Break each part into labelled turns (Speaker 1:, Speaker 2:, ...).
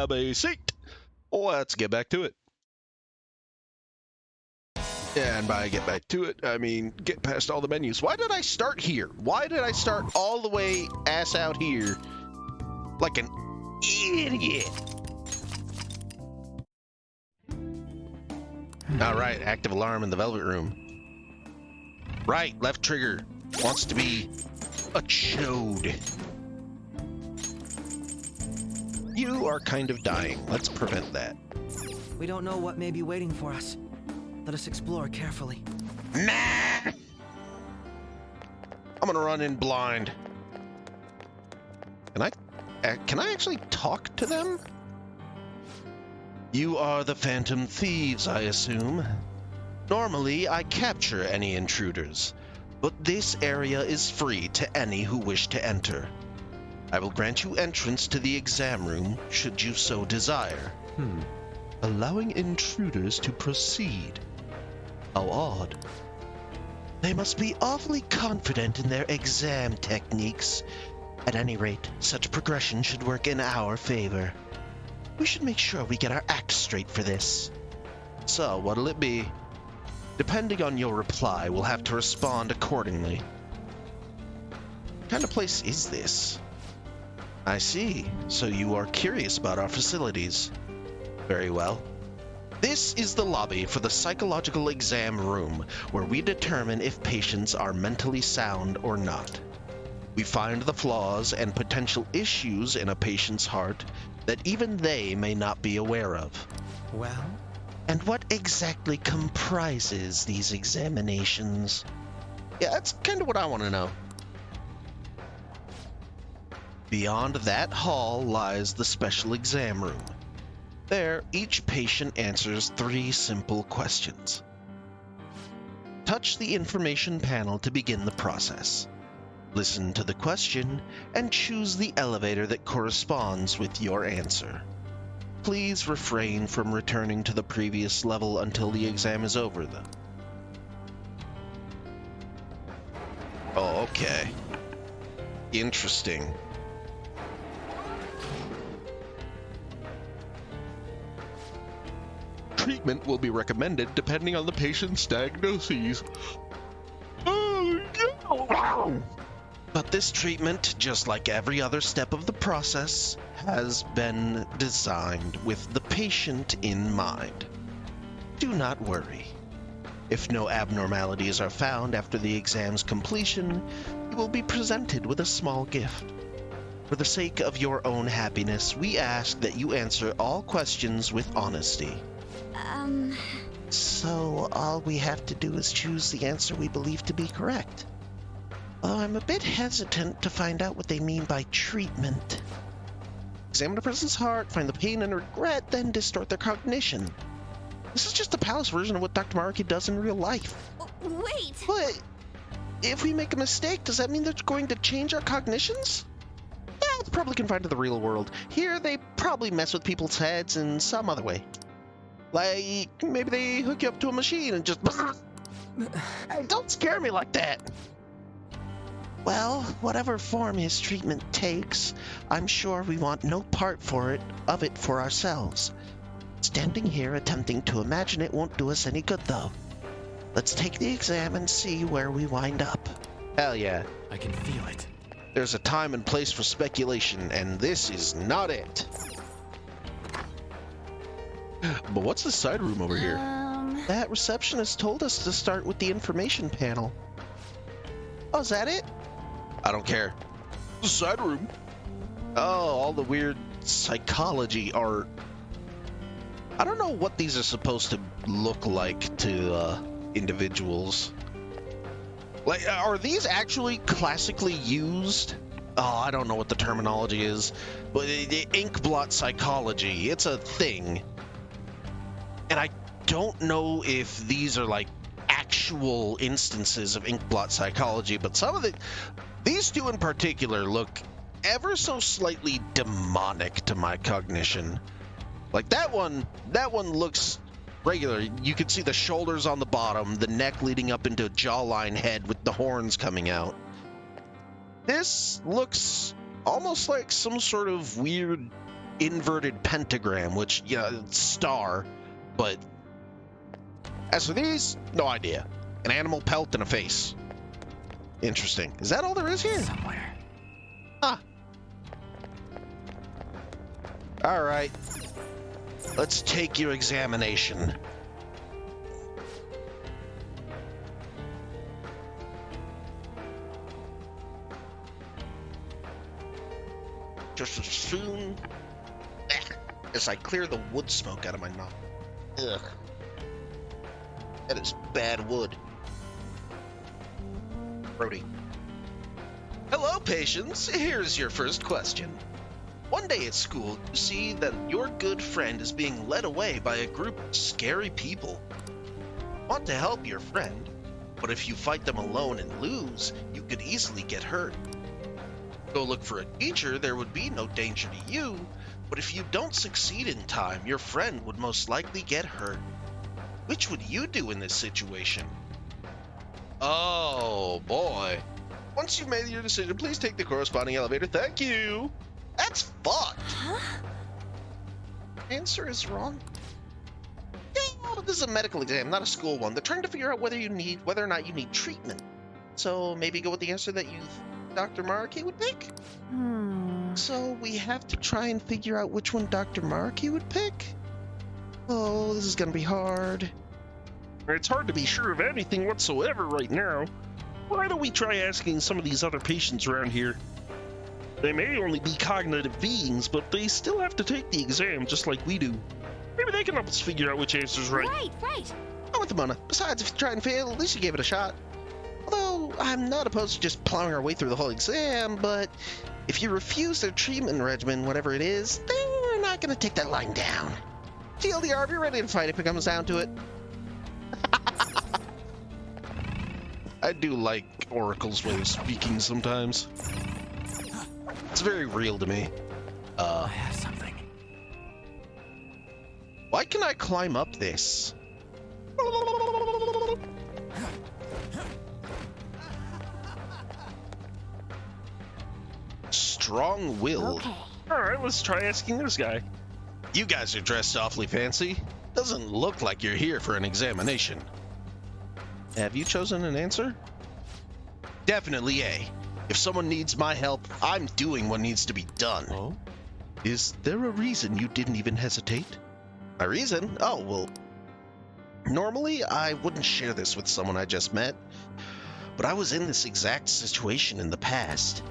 Speaker 1: grab a seat. Let's get back to it. And by get back to it, I mean get past all the menus. Why did I start here? Why did I start all the way ass out here like an idiot? All right, active alarm in the Velvet Room. Right, left trigger. Wants to be a chode. You are kind of dying. Let's prevent that.
Speaker 2: We don't know what may be waiting for us. Let us explore carefully.
Speaker 1: Nah! I'm gonna run in blind. Can I actually talk to them? You are the Phantom Thieves, I assume. Normally, I capture any intruders, but this area is free to any who wish to enter. I will grant you entrance to the exam room, should you so desire. Allowing intruders to proceed. How odd. They must be awfully confident in their exam techniques. At any rate, such progression should work in our favor. We should make sure we get our acts straight for this. So, what'll it be? Depending on your reply, we'll have to respond accordingly. What kind of place is this? I see. So you are curious about our facilities. Very well. This is the lobby for the psychological exam room, where we determine if patients are mentally sound or not. We find the flaws and potential issues in a patient's heart that even they may not be aware of.
Speaker 2: Well?
Speaker 1: And what exactly comprises these examinations? Yeah, that's kind of what I want to know. Beyond that hall lies the special exam room. There, each patient answers 3 simple questions. Touch the information panel to begin the process. Listen to the question and choose the elevator that corresponds with your answer. Please refrain from returning to the previous level until the exam is over, though. Oh, okay. Interesting. Treatment will be recommended depending on the patient's diagnoses. But this treatment, just like every other step of the process, has been designed with the patient in mind. Do not worry. If no abnormalities are found after the exam's completion, you will be presented with a small gift. For the sake of your own happiness, we ask that you answer all questions with honesty. So all we have to do is choose the answer we believe to be correct. Although I'm a bit hesitant to find out what they mean by treatment. Examine a person's heart, find the pain and regret, then distort their cognition. This is just a palace version of what Dr. Maruki does in real life.
Speaker 3: Wait!
Speaker 1: But if we make a mistake, does that mean they're going to change our cognitions? Yeah, it's probably confined to the real world. Here, they probably mess with people's heads in some other way. Like, maybe they hook you up to a machine and just... Hey, don't scare me like that! Well, whatever form his treatment takes, I'm sure we want no part of it for ourselves. Standing here attempting to imagine it won't do us any good, though. Let's take the exam and see where we wind up. Hell yeah.
Speaker 4: I can feel it.
Speaker 1: There's a time and place for speculation, and this is not it. But what's the side room over here? That receptionist told us to start with the information panel. Oh, is that it? I don't care. The side room. Oh, all the weird psychology art. I don't know what these are supposed to look like to individuals. Like, are these actually classically used? Oh, I don't know what the terminology is, but ink blot psychology, it's a thing. And I don't know if these are like actual instances of ink blot psychology, but these two in particular look ever so slightly demonic to my cognition. Like that one looks regular. You can see the shoulders on the bottom, the neck leading up into a jawline head with the horns coming out. This looks almost like some sort of weird inverted pentagram, which, yeah, it's star, but as for these, no idea. An animal pelt and a face. Interesting. Is that all there is here?
Speaker 2: Somewhere.
Speaker 1: Huh. All right. Let's take your examination. Just as soon as I clear the wood smoke out of my mouth. Ugh. That is bad wood. Brody. Hello, patients. Here's your first question. One day at school, you see that your good friend is being led away by a group of scary people. You want to help your friend, but if you fight them alone and lose, you could easily get hurt. Go look for a teacher, there would be no danger to you, but if you don't succeed in time, your friend would most likely get hurt. Which would you do in this situation? Oh, boy. Once you've made your decision, please take the corresponding elevator. Thank you. That's fucked.
Speaker 3: Huh?
Speaker 1: Answer is wrong. Yeah, this is a medical exam, not a school one. They're trying to figure out whether or not you need treatment. So maybe go with the answer that Dr. Maraki would pick? So we have to try and figure out which one Dr. Maraki would pick? Oh, this is gonna be hard. It's hard to be sure of anything whatsoever right now. Why don't we try asking some of these other patients around here? They may only be cognitive beings, but they still have to take the exam just like we do. Maybe they can help us figure out which answer's right.
Speaker 3: Right.
Speaker 1: I'm with the Mona. Besides, if you try and fail, at least you gave it a shot. Although, I'm not opposed to just plowing our way through the whole exam, but if you refuse their treatment regimen, whatever it is, then we're not going to take that lying down. TLDR, be ready to fight if it comes down to it. I do like Oracle's way of speaking sometimes. It's very real to me.
Speaker 2: I have something.
Speaker 1: Why can I climb up this? Strong will.
Speaker 3: Okay.
Speaker 1: Alright, let's try asking this guy. You guys are dressed awfully fancy. Doesn't look like you're here for an examination. Have you chosen an answer? Definitely A. If someone needs my help, I'm doing what needs to be done. Oh? Is there a reason you didn't even hesitate? My reason? Oh, well, normally I wouldn't share this with someone I just met, but I was in this exact situation in the past.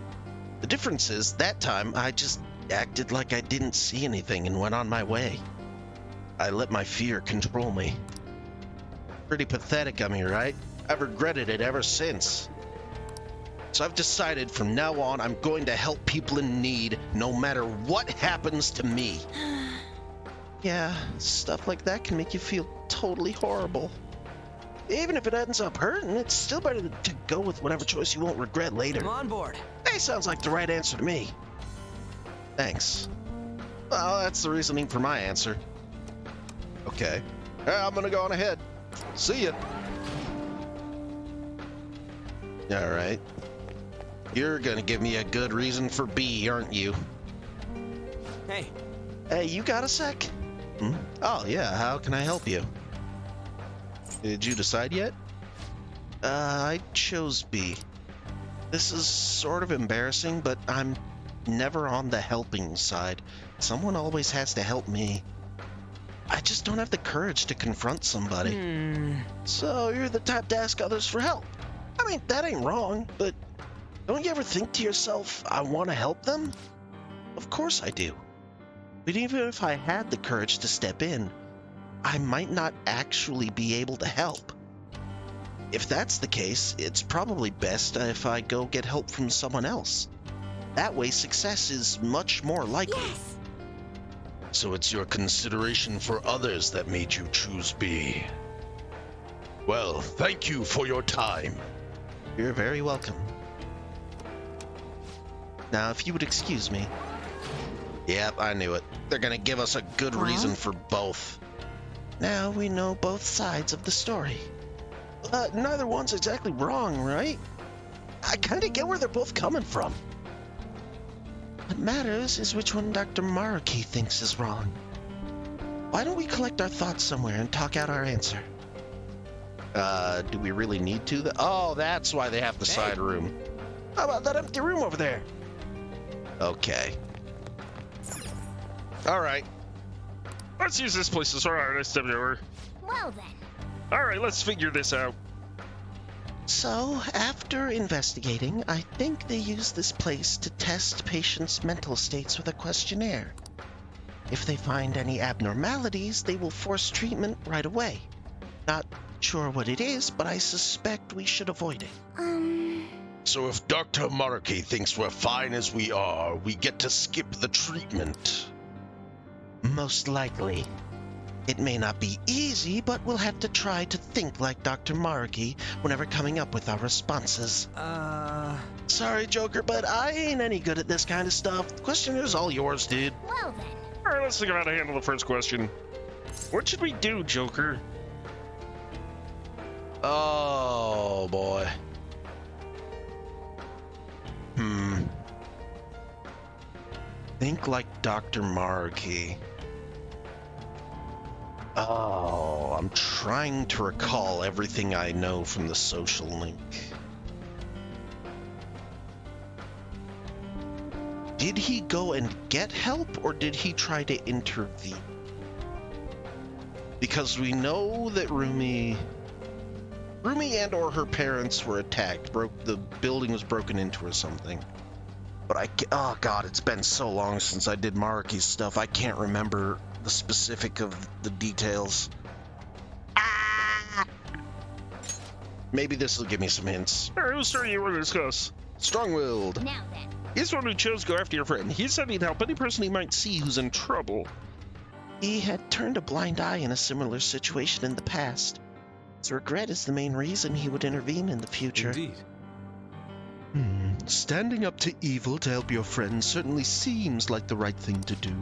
Speaker 1: The difference is, that time I just acted like I didn't see anything and went on my way. I let my fear control me. Pretty pathetic of me, right? I've regretted it ever since. So I've decided from now on I'm going to help people in need no matter what happens to me. Yeah, stuff like that can make you feel totally horrible. Even if it ends up hurting, it's still better to go with whatever choice you won't regret later.
Speaker 2: I'm on board.
Speaker 1: Hey, sounds like the right answer to me. Thanks. Well, that's the reasoning for my answer. Okay. I'm gonna go on ahead. See ya. Alright. You're gonna give me a good reason for B, aren't you?
Speaker 2: Hey,
Speaker 1: Hey, you got a sec? Oh, yeah, how can I help you? Did you decide yet? I chose B. This is sort of embarrassing, but I'm never on the helping side. Someone always has to help me. I just don't have the courage to confront somebody. So you're the type to ask others for help. I mean, that ain't wrong, but don't you ever think to yourself, I want to help them? Of course I do. But even if I had the courage to step in, I might not actually be able to help. If that's the case, it's probably best if I go get help from someone else. That way success is much more likely.
Speaker 3: Yes.
Speaker 1: So it's your consideration for others that made you choose B. Well, thank you for your time. You're very welcome. Now, if you would excuse me. Yep, I knew it. They're gonna give us a good reason for both. Now we know both sides of the story. Neither one's exactly wrong, right? I kinda get where they're both coming from. What matters is which one Dr. Markey thinks is wrong. Why don't we collect our thoughts somewhere and talk out our answer? Do we really need to? Oh, that's why they have the side room. How about that empty room over there? Okay.
Speaker 3: All right. Let's use this place to sort out our SWR.
Speaker 4: Well then.
Speaker 3: All right, let's figure this out.
Speaker 1: So, after investigating, I think they use this place to test patients' mental states with a questionnaire. If they find any abnormalities, they will force treatment right away. Not sure what it is, but I suspect we should avoid it.
Speaker 5: So if Dr. Markey thinks we're fine as we are, we get to skip the treatment.
Speaker 1: Most likely. It may not be easy, but we'll have to try to think like Dr. Markey whenever coming up with our responses. Sorry, Joker, but I ain't any good at this kind of stuff. The questionnaire all yours, dude.
Speaker 4: Well then.
Speaker 3: All right, let's think of how to handle the first question. What should we do, Joker?
Speaker 1: Oh, boy. Think like Dr. Markey. Oh, I'm trying to recall everything I know from the social link. Did he go and get help, or did he try to intervene? Because we know that Rumi and or her parents were attacked. The building was broken into or something. But oh god, it's been so long since I did Markey's stuff. I can't remember the specific of the details. Maybe this will give me some hints.
Speaker 3: All right, whose story you want to discuss?
Speaker 1: Strong-willed.
Speaker 4: Now then.
Speaker 3: He's the one who chose to go after your friend. He said he'd help any person he might see who's in trouble.
Speaker 1: He had turned a blind eye in a similar situation in the past. His regret is the main reason he would intervene in the future.
Speaker 6: Indeed.
Speaker 1: Standing up to evil to help your friend certainly seems like the right thing to do.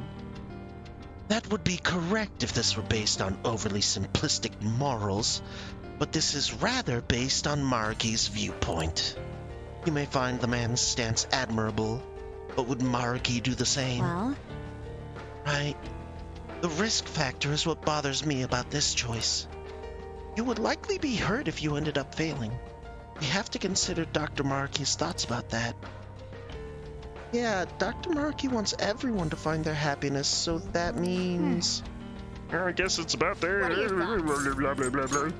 Speaker 1: That would be correct if this were based on overly simplistic morals, but this is rather based on Markey's viewpoint. You may find the man's stance admirable, but would Markey do the same?
Speaker 4: Well?
Speaker 1: Right. The risk factor is what bothers me about this choice. You would likely be hurt if you ended up failing. We have to consider Dr. Markey's thoughts about that. Yeah, Dr. Markey wants everyone to find their happiness, so that means...
Speaker 3: I guess it's about their...
Speaker 4: What are your thoughts?
Speaker 3: blah, blah, blah, blah.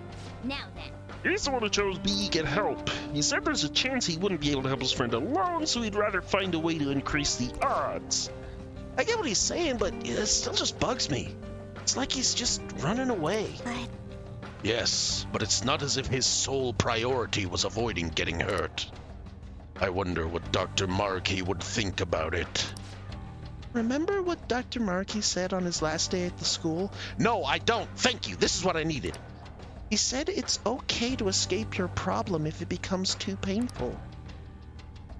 Speaker 4: Now then.
Speaker 3: He's the one who chose B, get help. He said there's a chance he wouldn't be able to help his friend alone, so he'd rather find a way to increase the odds.
Speaker 1: I get what he's saying, but it still just bugs me. It's like he's just running away.
Speaker 4: But
Speaker 5: Yes, but it's not as if his sole priority was avoiding getting hurt. I wonder what Dr. Markey would think about it.
Speaker 1: Remember what Dr. Markey said on his last day at the school?
Speaker 5: No, I don't. Thank you. This is what I needed.
Speaker 1: He said it's okay to escape your problem if it becomes too painful.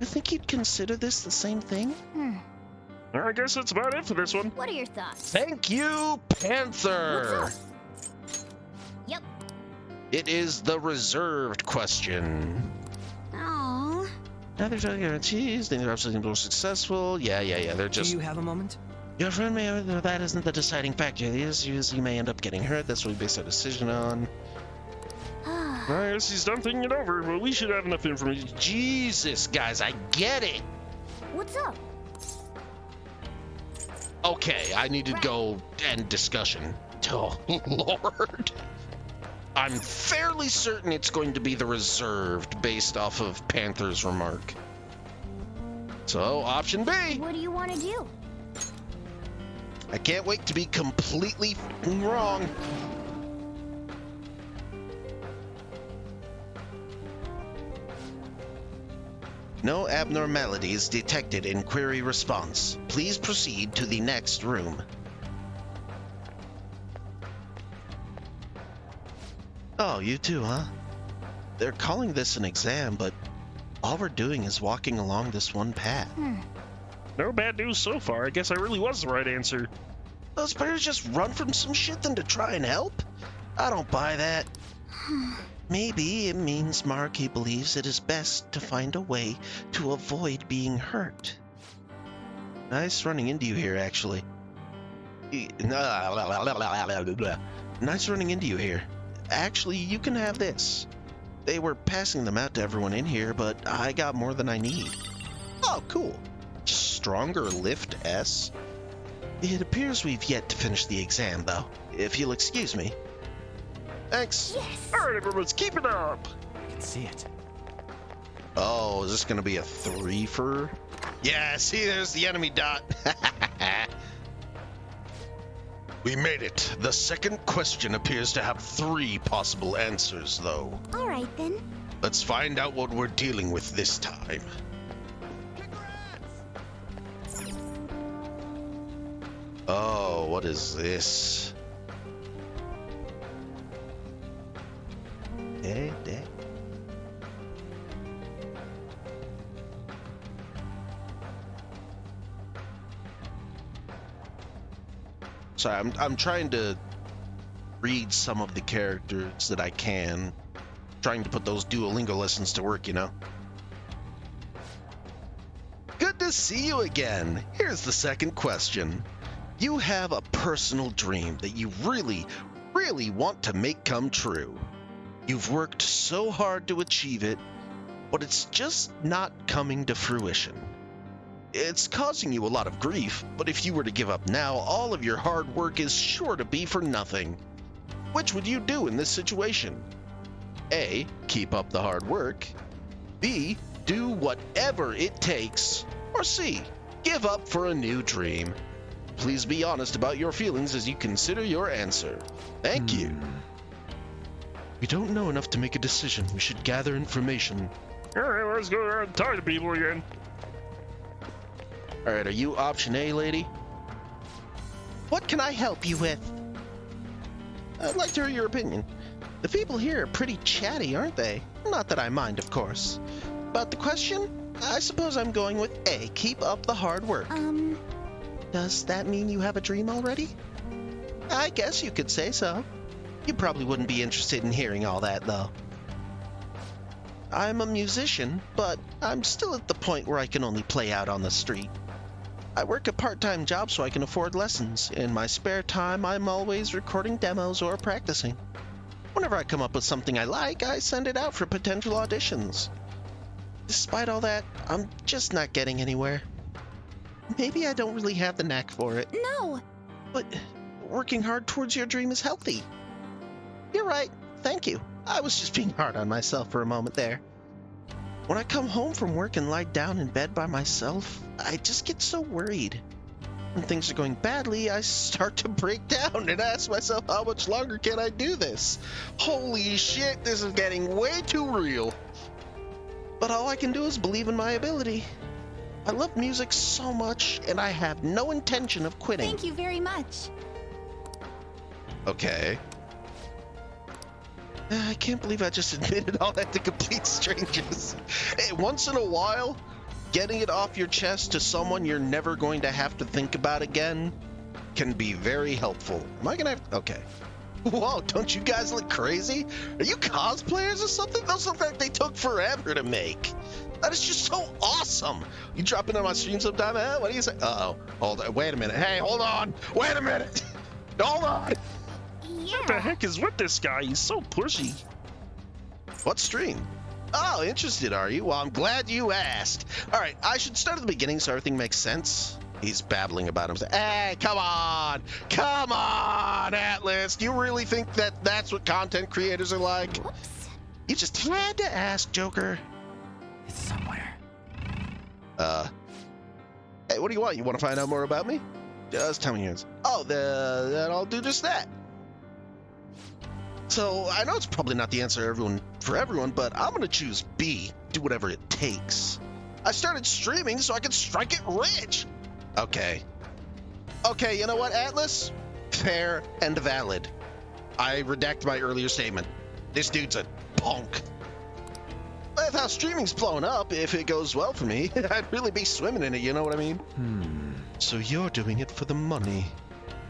Speaker 1: You think he'd consider this the same thing?
Speaker 3: I guess that's about it for this one.
Speaker 4: what are your thoughts?
Speaker 5: Thank you, Panther.
Speaker 4: What's up? Yep.
Speaker 5: It is the reserved question.
Speaker 4: Oh.
Speaker 1: Now they're trying guarantees, they're absolutely more successful. Yeah, they're just...
Speaker 2: Do you have a moment?
Speaker 1: Your friend may... That isn't the deciding factor. The issue is he may end up getting hurt. That's what we base our decision on.
Speaker 3: I guess he's done thinking it over, but we should have enough information.
Speaker 5: Jesus, guys, I get it.
Speaker 4: What's up?
Speaker 5: Okay, I need to go end discussion. Oh, Lord. I'm fairly certain it's going to be the reserved based off of Panther's remark. So, option B.
Speaker 4: What do you want to do?
Speaker 1: I can't wait to be completely wrong. No abnormalities detected in query response. Please proceed to the next room. Oh, you too, huh? They're calling this an exam, but all we're doing is walking along this one path.
Speaker 3: No bad news so far. I guess I really was the right answer.
Speaker 1: Those better just run from some shit than to try and help? I don't buy that. Maybe it means Markey believes it is best to find a way to avoid being hurt. Nice running into you here, actually. Nice running into you here. Actually, you can have this. They were passing them out to everyone in here, but I got more than I need. Oh, cool. Stronger lift S? It appears we've yet to finish the exam, though, if you'll excuse me. Thanks.
Speaker 4: Yes.
Speaker 3: All right, everyone's keep it up.
Speaker 2: I can see it.
Speaker 1: Oh, is this gonna be a threefer? Yeah, see, there's the enemy dot. We made it. The second question appears to have 3 possible answers, though.
Speaker 4: All right, then.
Speaker 1: Let's find out what we're dealing with this time. Oh, what is this? Hey. Sorry, I'm trying to read some of the characters that I can. Trying to put those Duolingo lessons to work, you know? Good to see you again. Here's the second question. You have a personal dream that you really, really want to make come true. You've worked so hard to achieve it, but it's just not coming to fruition. It's causing you a lot of grief, but if you were to give up now, all of your hard work is sure to be for nothing. Which would you do in this situation? A. Keep up the hard work. B. Do whatever it takes. Or C. Give up for a new dream. Please be honest about your feelings as you consider your answer. Thank you. We don't know enough to make a decision. We should gather information.
Speaker 3: All right, let's go around and talk to people again.
Speaker 1: All right, are you option A, lady? What can I help you with? I'd like to hear your opinion. The people here are pretty chatty, aren't they? Not that I mind, of course. But the question? I suppose I'm going with A. Keep up the hard work. Does that mean you have a dream already? I guess you could say so. You probably wouldn't be interested in hearing all that, though. I'm a musician, but I'm still at the point where I can only play out on the street. I work a part-time job so I can afford lessons. In my spare time, I'm always recording demos or practicing. Whenever I come up with something I like, I send it out for potential auditions. Despite all that, I'm just not getting anywhere. Maybe I don't really have the knack for it.
Speaker 4: No.
Speaker 1: But working hard towards your dream is healthy. You're right. Thank you. I was just being hard on myself for a moment there. When I come home from work and lie down in bed by myself, I just get so worried. When things are going badly, I start to break down and ask myself, how much longer can I do this? Holy shit, this is getting way too real. But all I can do is believe in my ability. I love music so much, and I have no intention of quitting.
Speaker 4: Thank you very much.
Speaker 1: Okay. I can't believe I just admitted all that to complete strangers. Hey, once in a while, getting it off your chest to someone you're never going to have to think about again can be very helpful. Am I gonna have... Okay. Whoa, don't you guys look crazy? Are you cosplayers or something? Those look like they took forever to make. That is just so awesome. You drop in on my stream sometime, huh? What do you say? Uh-oh. Hold on. Wait a minute. Hey, hold on. Wait a minute. Hold on.
Speaker 3: What the heck is with this guy? He's so pushy.
Speaker 1: What stream? Oh, interested, are you? Well, I'm glad you asked. All right, I should start at the beginning so everything makes sense. He's babbling about himself. Hey, come on. Come on, Atlas. Do you really think that that's what content creators are like?
Speaker 4: Whoops.
Speaker 1: You just had to ask, Joker.
Speaker 2: It's somewhere.
Speaker 1: Hey, what do you want? You want to find out more about me? Just tell me yours. Oh, then I'll do just that. So, I know it's probably not the answer for everyone, but I'm going to choose B. Do whatever it takes. I started streaming so I could strike it rich. Okay. Okay, you know what, Atlas? Fair and valid. I redact my earlier statement. This dude's a punk. With how streaming's blown up, if it goes well for me, I'd really be swimming in it, you know what I mean? So you're doing it for the money.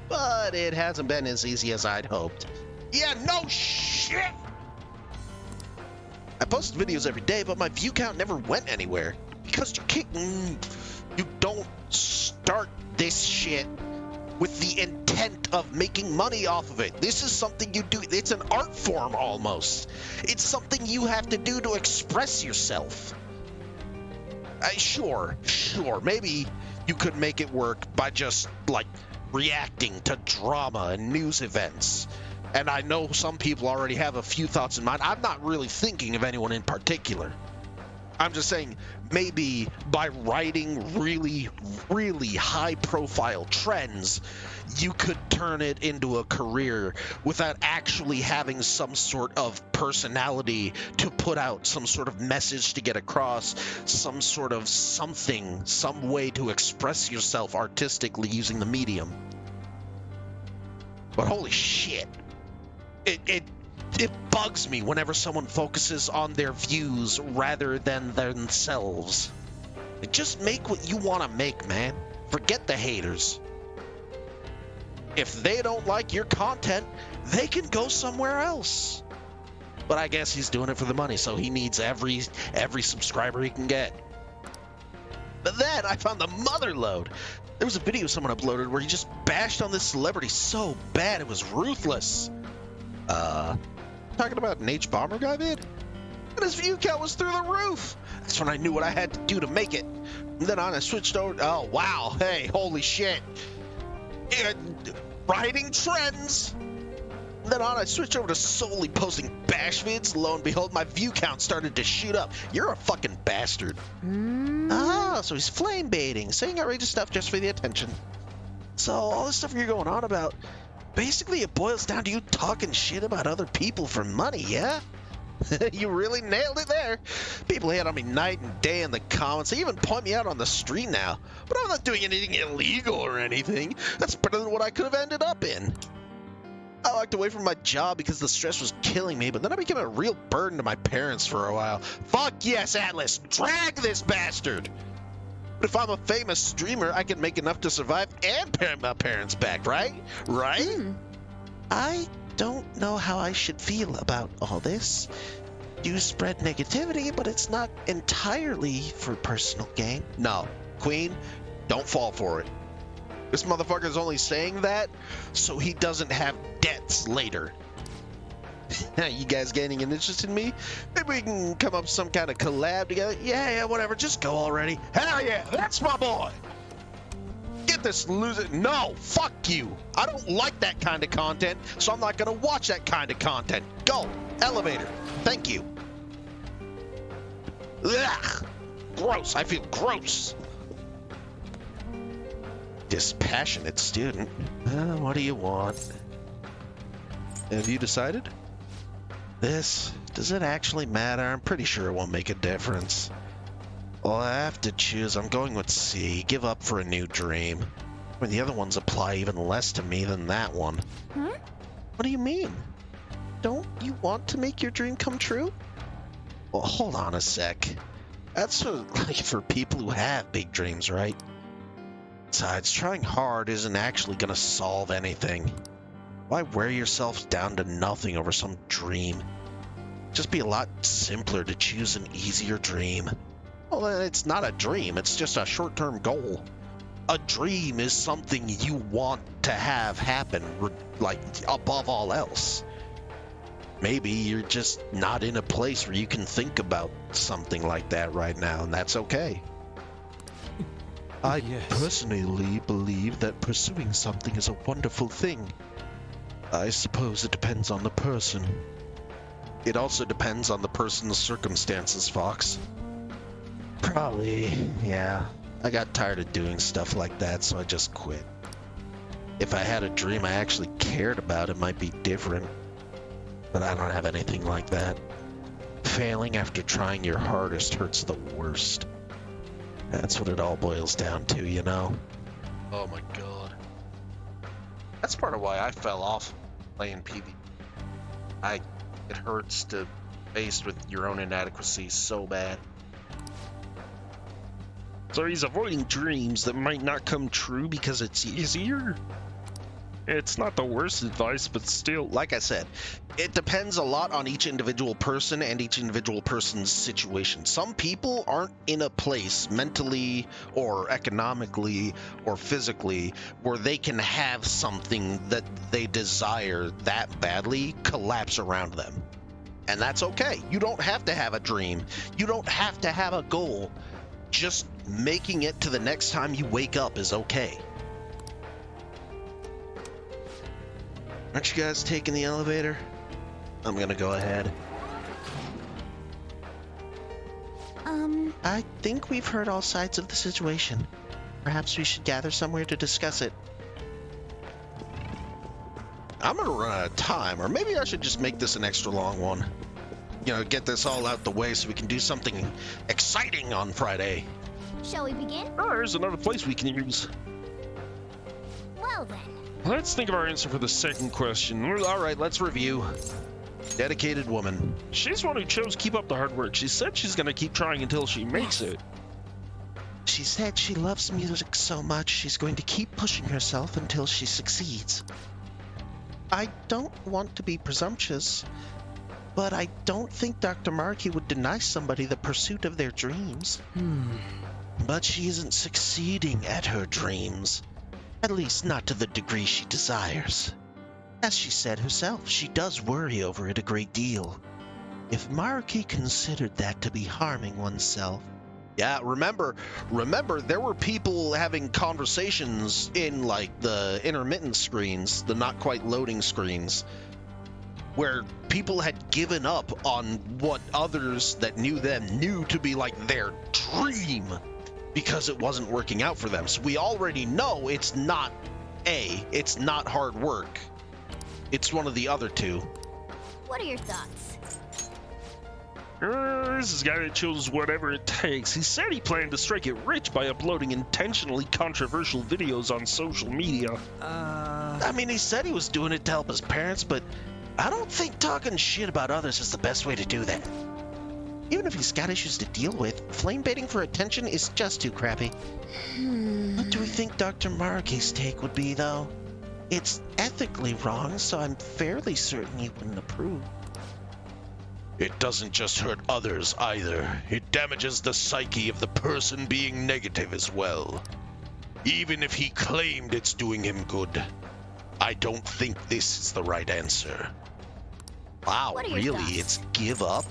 Speaker 1: But it hasn't been as easy as I'd hoped. Yeah, no shit! I post videos every day, but my view count never went anywhere. Because you don't start this shit with the intent of making money off of it. This is something you do. It's an art form almost. It's something you have to do to express yourself. Sure, maybe you could make it work by just, like, reacting to drama and news events. And I know some people already have a few thoughts in mind. I'm not really thinking of anyone in particular. I'm just saying maybe by writing really, really high-profile trends, you could turn it into a career without actually having some sort of personality to put out, some sort of message to get across, some sort of something, some way to express yourself artistically using the medium. But holy shit, it bugs me whenever someone focuses on their views rather than themselves. Just make what you want to make, man. Forget the haters. If they don't like your content, they can go somewhere else. But I guess he's doing it for the money, so he needs every subscriber he can get. But then I found the mother load. There was a video someone uploaded where he just bashed on this celebrity so bad it was ruthless. Talking about an H-Bomber guy vid? And his view count was through the roof. That's when I knew what I had to do to make it. From then on, I switched over. Oh, wow. Hey, holy shit. Writing trends. From then on, I switched over to solely posting bash vids. Lo and behold, my view count started to shoot up. You're a fucking bastard. Ah, so he's flame baiting, saying outrageous stuff just for the attention. So all this stuff you're going on about, basically it boils down to you talking shit about other people for money, yeah? You really nailed it there. People hate on me night and day in the comments. They even point me out on the street now. But I'm not doing anything illegal or anything. That's better than what I could have ended up in. I walked away from my job because the stress was killing me, but then I became a real burden to my parents for a while. Fuck yes, Atlas! Drag this bastard! But if I'm a famous streamer, I can make enough to survive and pay my parents back, right? Right? I don't know how I should feel about all this. You spread negativity, but it's not entirely for personal gain. No, Queen, don't fall for it. This motherfucker's only saying that so he doesn't have debts later. You guys gaining an interest in me? Maybe we can come up with some kind of collab together? Yeah, whatever. Just go already. Hell yeah, that's my boy. Get this loser. No, fuck you. I don't like that kind of content, so I'm not going to watch that kind of content. Go. Elevator. Thank you. Ugh. Gross. I feel gross. Dispassionate student. What do you want? Have you decided? Does it actually matter? I'm pretty sure it won't make a difference. Well, I have to choose. I'm going with C. Give up for a new dream. I mean, the other ones apply even less to me than that one. What do you mean? Don't you want to make your dream come true? Well, hold on a sec. That's for people who have big dreams, right? Besides, trying hard isn't actually going to solve anything. Why wear yourself down to nothing over some dream? It'd just be a lot simpler to choose an easier dream. Well, then it's not a dream, it's just a short-term goal. A dream is something you want to have happen, like, above all else. Maybe you're just not in a place where you can think about something like that right now, and that's okay. I personally believe that pursuing something is a wonderful thing. I suppose it depends on the person. It also depends on the person's circumstances, Fox. Probably, yeah. I got tired of doing stuff like that, so I just quit. If I had a dream I actually cared about, it might be different. But I don't have anything like that. Failing after trying your hardest hurts the worst. That's what it all boils down to, you know? Oh my god. That's part of why I fell off playing PvP. It hurts to face with your own inadequacies so bad. So he's avoiding dreams that might not come true because it's easier?
Speaker 3: It's not the worst advice, but still.
Speaker 1: Like I said, it depends a lot on each individual person and each individual person's situation. Some people aren't in a place mentally or economically or physically where they can have something that they desire that badly collapse around them. And that's okay. You don't have to have a dream. You don't have to have a goal. Just making it to the next time you wake up is okay. Aren't you guys taking the elevator? I'm gonna go ahead. I think we've heard all sides of the situation. Perhaps we should gather somewhere to discuss it. I'm gonna run out of time, or maybe I should just make this an extra long one. You know, get this all out the way so we can do something exciting on Friday.
Speaker 4: Shall we begin?
Speaker 3: Oh, there's another place we can use.
Speaker 4: Well then.
Speaker 3: Let's think of our answer for the second question.
Speaker 1: All right, let's review. Dedicated woman.
Speaker 3: She's one who chose keep up the hard work. She said she's going to keep trying until she makes it.
Speaker 1: She said she loves music so much she's going to keep pushing herself until she succeeds. I don't want to be presumptuous, but I don't think Dr. Markey would deny somebody the pursuit of their dreams. But she isn't succeeding at her dreams. At least not to the degree she desires. As she said herself, she does worry over it a great deal. If Markey considered that to be harming oneself... Yeah, remember, there were people having conversations in, like, the intermittent screens, the not quite loading screens, where people had given up on what others that knew them knew to be, like, their dream, because it wasn't working out for them. So we already know it's not hard work. It's one of the other two.
Speaker 4: What are your thoughts?
Speaker 3: This is a guy that chose whatever it takes. He said he planned to strike it rich by uploading intentionally controversial videos on social media.
Speaker 1: I mean, he said he was doing it to help his parents, but I don't think talking shit about others is the best way to do that. Even if he's got issues to deal with, flame baiting for attention is just too crappy. What do we think Dr. Markey's take would be, though? It's ethically wrong, so I'm fairly certain he wouldn't approve.
Speaker 5: It doesn't just hurt others either. It damages the psyche of the person being negative as well. Even if he claimed it's doing him good, I don't think this is the right answer.
Speaker 1: Wow,
Speaker 4: What are your
Speaker 1: really?
Speaker 4: thoughts?
Speaker 1: It's give up?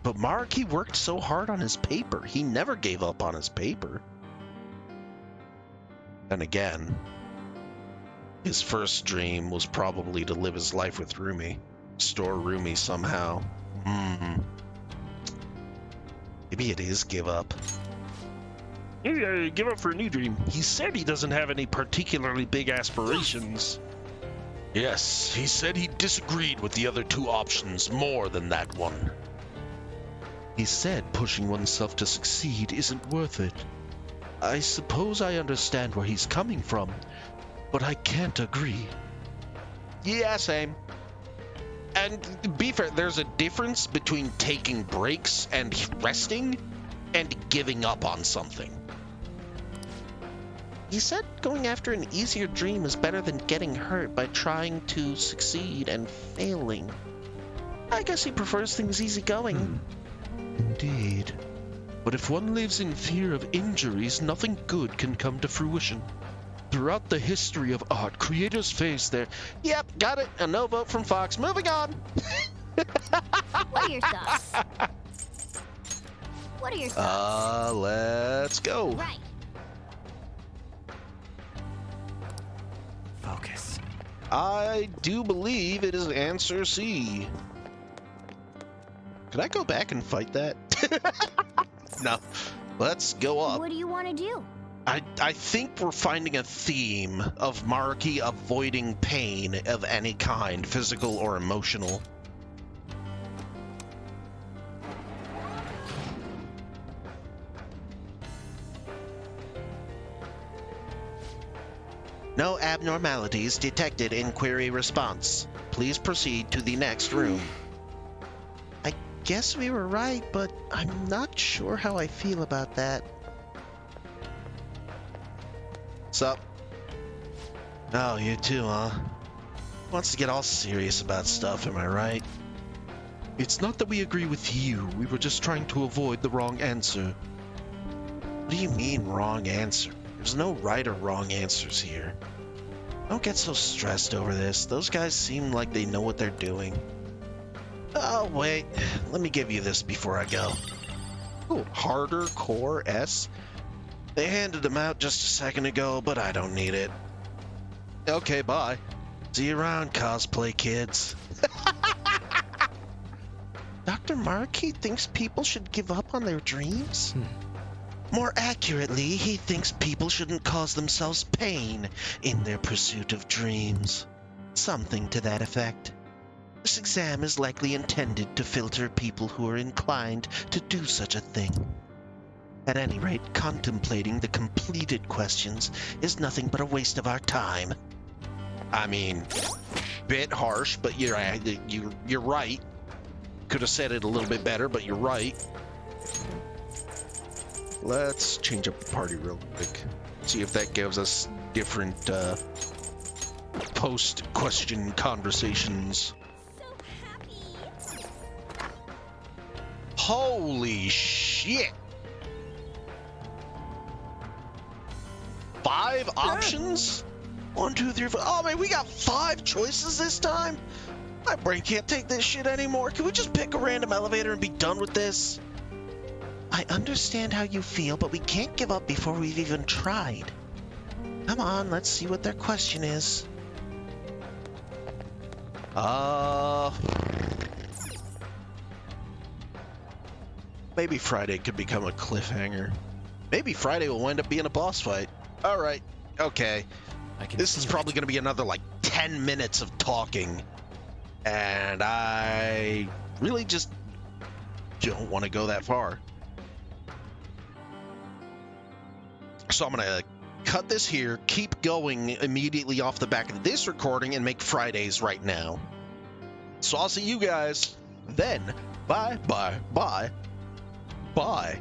Speaker 1: But Markey worked so hard on his paper. He never gave up on his paper. And again, his first dream was probably to live his life with Rumi. Store Rumi somehow. Maybe it is give up.
Speaker 3: Yeah, give up for a new dream. He said he doesn't have any particularly big aspirations.
Speaker 5: Yes, he said he disagreed with the other two options more than that one.
Speaker 1: He said pushing oneself to succeed isn't worth it. I suppose I understand where he's coming from, but I can't agree. Yeah, same. And to be fair, there's a difference between taking breaks and resting and giving up on something. He said going after an easier dream is better than getting hurt by trying to succeed and failing. I guess he prefers things easygoing. Indeed. But if one lives in fear of injuries, nothing good can come to fruition. Throughout the history of art, creators face their... Yep, got it. A no vote from Fox. Moving on.
Speaker 4: What are your thoughts? What are your thoughts?
Speaker 1: Let's go.
Speaker 4: Right.
Speaker 2: Focus.
Speaker 1: I do believe it is answer C. Can I go back and fight that? No. Let's go up.
Speaker 4: What do you want to do?
Speaker 1: I think we're finding a theme of Markey avoiding pain of any kind, physical or emotional. No abnormalities detected in query response. Please proceed to the next room. I guess we were right, but I'm not sure how I feel about that. Sup? Oh, you too, huh? Wants to get all serious about stuff, am I right? It's not that we agree with you. We were just trying to avoid the wrong answer. What do you mean, wrong answer? There's no right or wrong answers here. Don't get so stressed over this. Those guys seem like they know what they're doing. Oh, wait. Let me give you this before I go. Ooh, harder core S. They handed them out just a second ago, but I don't need it. Okay, bye. See you around, cosplay kids. Dr. Markey thinks people should give up on their dreams? More accurately, he thinks people shouldn't cause themselves pain in their pursuit of dreams. Something to that effect. This exam is likely intended to filter people who are inclined to do such a thing. At any rate, contemplating the completed questions is nothing but a waste of our time. I mean, bit harsh, but you're right. Could have said it a little bit better, but you're right. Let's change up the party real quick. See if that gives us different post-question conversations. Holy shit! 5 options? 1, 2, 3, 4. Oh man, we got 5 choices this time? My brain can't take this shit anymore. Can we just pick a random elevator and be done with this? I understand how you feel, but we can't give up before we've even tried. Come on, let's see what their question is. Maybe Friday could become a cliffhanger. Maybe Friday will wind up being a boss fight. All right, okay. This is probably going to be another, like, 10 minutes of talking. And I really just don't want to go that far. So I'm going to cut this here, keep going immediately off the back of this recording, and make Fridays right now. So I'll see you guys then. Bye, bye, bye, bye.